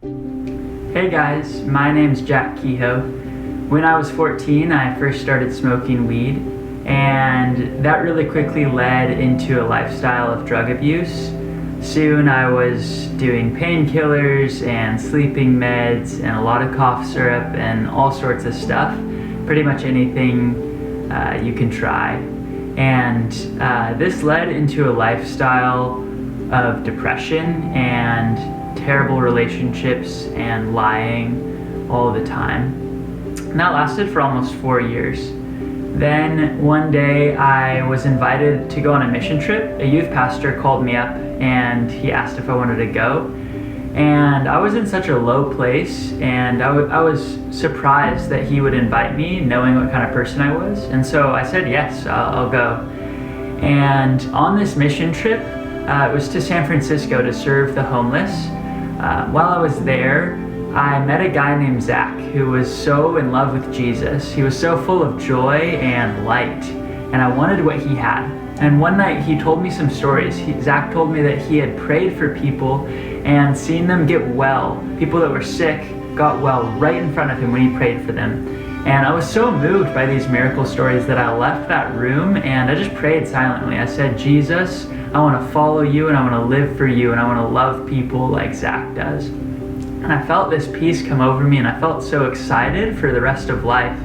Hey guys, my name's Kehoe. When I was 14, I first started smoking weed, and that really quickly led into a lifestyle of drug abuse. Soon I was doing painkillers and sleeping meds and a lot of cough syrup and all sorts of stuff. Pretty much anything you can try. And this led into a lifestyle of depression and terrible relationships and lying all the time. And that lasted for almost 4 years. Then one day I was invited to go on a mission trip. A youth pastor called me up and he asked if I wanted to go. And I was in such a low place, and I was surprised that he would invite me, knowing what kind of person I was. And so I said, yes, I'll go. And on this mission trip, it was to San Francisco to serve the homeless. While I was there, I met a guy named Zach who was so in love with Jesus. He was so full of joy and light, and I wanted what he had. And one night he told me some stories. Zach told me that he had prayed for people and seen them get well. People that were sick got well right in front of him when he prayed for them. And I was so moved by these miracle stories that I left that room and I just prayed silently. I said, Jesus, I want to follow you and I want to live for you and I want to love people like Zach does. And I felt this peace come over me and I felt so excited for the rest of life.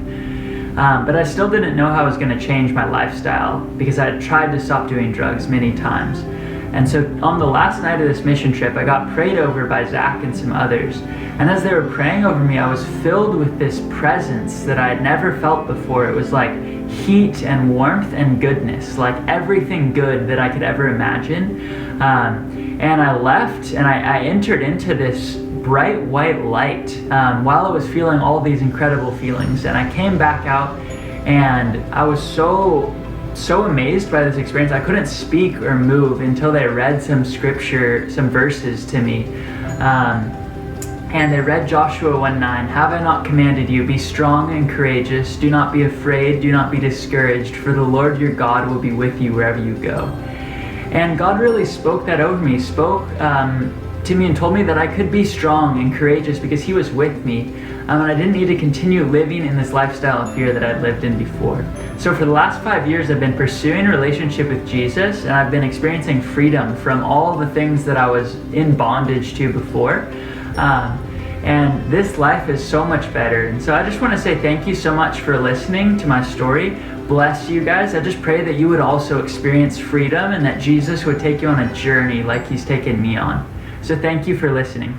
But I still didn't know how I was going to change my lifestyle because I had tried to stop doing drugs many times. And so on the last night of this mission trip, I got prayed over by Zach and some others. And as they were praying over me, I was filled with this presence that I had never felt before. It was like heat and warmth and goodness, like everything good that I could ever imagine. And I left and I entered into this bright white light while I was feeling all these incredible feelings. And I came back out and I was so amazed by this experience. I couldn't speak or move until they read some scripture, some verses to me. And they read Joshua 1:9, "Have I not commanded you, be strong and courageous, do not be afraid, do not be discouraged, for the Lord your God will be with you wherever you go." And God really spoke that over me, spoke to me and told me that I could be strong and courageous because he was with me. And I didn't need to continue living in this lifestyle of fear that I'd lived in before. So for the last 5 years, I've been pursuing a relationship with Jesus, and I've been experiencing freedom from all the things that I was in bondage to before. And this life is so much better. And so I just want to say thank you so much for listening to my story. Bless you guys. I just pray that you would also experience freedom and that Jesus would take you on a journey like he's taken me on. So thank you for listening.